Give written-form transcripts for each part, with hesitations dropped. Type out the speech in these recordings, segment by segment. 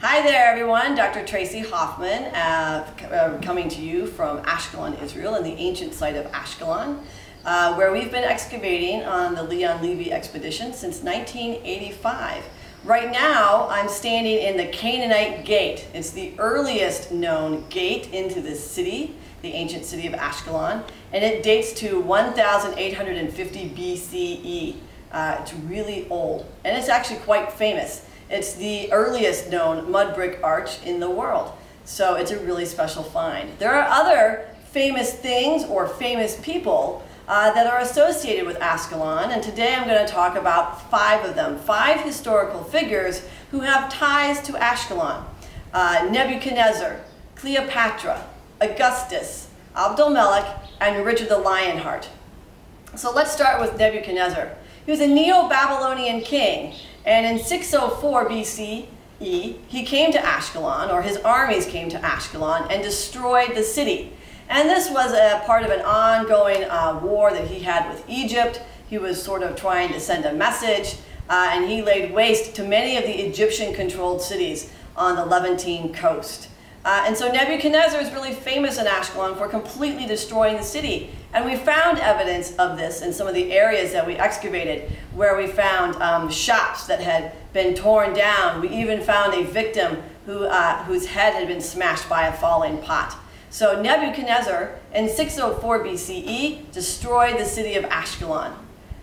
Hi there everyone, Dr. Tracy Hoffman coming to you from Ashkelon, Israel, and the ancient site of Ashkelon, where we've been excavating on the Leon Levy expedition since 1985. Right now I'm standing in the Canaanite Gate. It's the earliest known gate into this city, the ancient city of Ashkelon, and it dates to 1850 BCE. It's really old, and it's actually quite famous. It's the earliest known mud brick arch in the world, so it's a really special find. There are other famous things or famous people that are associated with Ashkelon, and today I'm going to talk about 5 of them, 5 historical figures who have ties to Ashkelon. Nebuchadnezzar, Cleopatra, Augustus, Abdul-Melech, and Richard the Lionheart. So let's start with Nebuchadnezzar. He was a Neo-Babylonian king, and in 604 BCE, he came to Ashkelon, or his armies came to Ashkelon, and destroyed the city. And this was a part of an ongoing war that he had with Egypt. He was sort of trying to send a message, and he laid waste to many of the Egyptian-controlled cities on the Levantine coast. And so Nebuchadnezzar is really famous in Ashkelon for completely destroying the city. And we found evidence of this in some of the areas that we excavated, where we found shops that had been torn down. We even found a victim whose head had been smashed by a falling pot. So Nebuchadnezzar, in 604 BCE, destroyed the city of Ashkelon.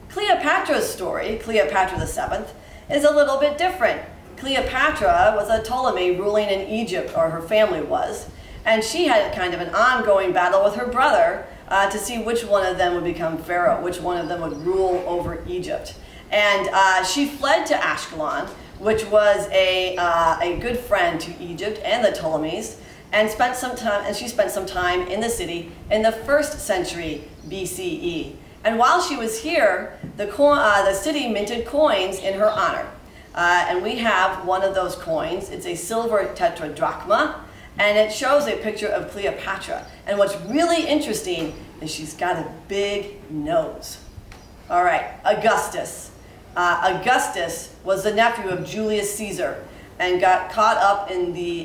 Cleopatra's story, Cleopatra VII, is a little bit different. Cleopatra was a Ptolemy ruling in Egypt, or her family was, and she had kind of an ongoing battle with her brother to see which one of them would become pharaoh, which one of them would rule over Egypt. And she fled to Ashkelon, which was a good friend to Egypt and the Ptolemies, and she spent some time in the city in the 1st century BCE. And while she was here, the city minted coins in her honor. And we have one of those coins. It's a silver tetradrachma, and it shows a picture of Cleopatra. And what's really interesting is she's got a big nose. All right, Augustus. Augustus was the nephew of Julius Caesar and got caught up in the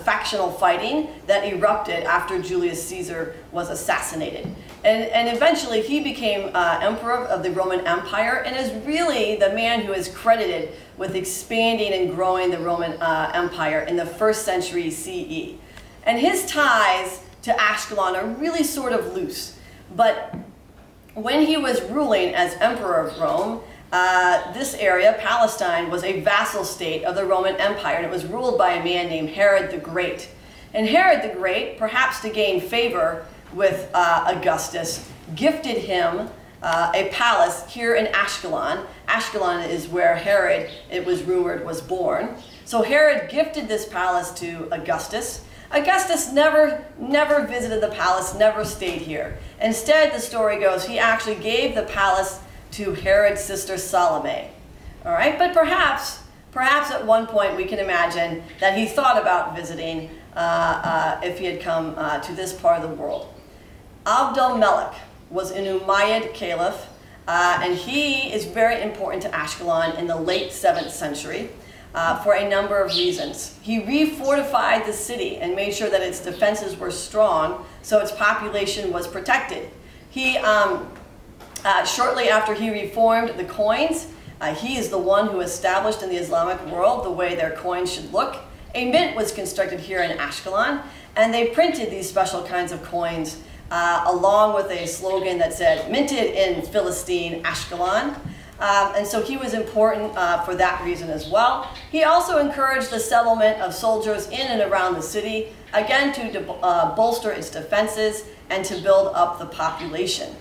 factional fighting that erupted after Julius Caesar was assassinated. And eventually he became emperor of the Roman Empire, and is really the man who is credited with expanding and growing the Roman Empire in the 1st century CE. And his ties to Ashkelon are really sort of loose. But when he was ruling as emperor of Rome, this area, Palestine, was a vassal state of the Roman Empire, and it was ruled by a man named Herod the Great. And Herod the Great, perhaps to gain favor with Augustus, gifted him a palace here in Ashkelon. Ashkelon is where Herod, it was rumored, was born. So Herod gifted this palace to Augustus. Augustus never visited the palace, never stayed here. Instead, the story goes, he actually gave the palace to Herod's sister Salome. All right, but perhaps at one point we can imagine that he thought about visiting if he had come to this part of the world. Abdul-Melech was an Umayyad caliph, and he is very important to Ashkelon in the late 7th century for a number of reasons. He refortified the city and made sure that its defenses were strong so its population was protected. He shortly after he reformed the coins, he is the one who established in the Islamic world the way their coins should look. A mint was constructed here in Ashkelon, and they printed these special kinds of coins along with a slogan that said, "Minted in Philistine, Ashkelon." And so he was important for that reason as well. He also encouraged the settlement of soldiers in and around the city, again to bolster its defenses and to build up the population.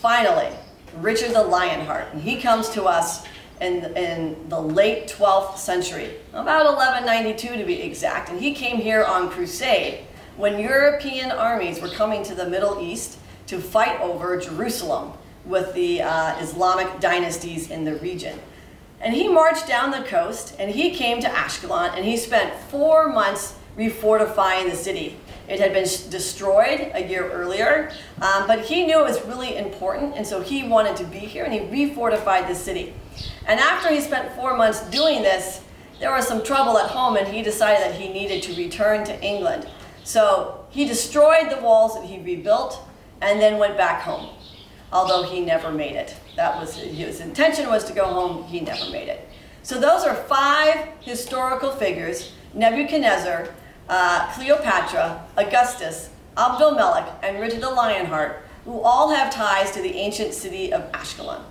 Finally, Richard the Lionheart, and he comes to us in the late 12th century, about 1192 to be exact, and he came here on crusade when European armies were coming to the Middle East to fight over Jerusalem with the Islamic dynasties in the region. And he marched down the coast, and he came to Ashkelon, and he spent 4 months refortifying the city. It had been destroyed a year earlier, but he knew it was really important, and so he wanted to be here, and he refortified the city. And after he spent 4 months doing this, there was some trouble at home and he decided that he needed to return to England. So he destroyed the walls that he rebuilt and then went back home, although he never made it. That was his intention, was to go home. He never made it. So those are 5 historical figures: Nebuchadnezzar, Cleopatra, Augustus, Abdul-Melech, and Richard the Lionheart, who all have ties to the ancient city of Ashkelon.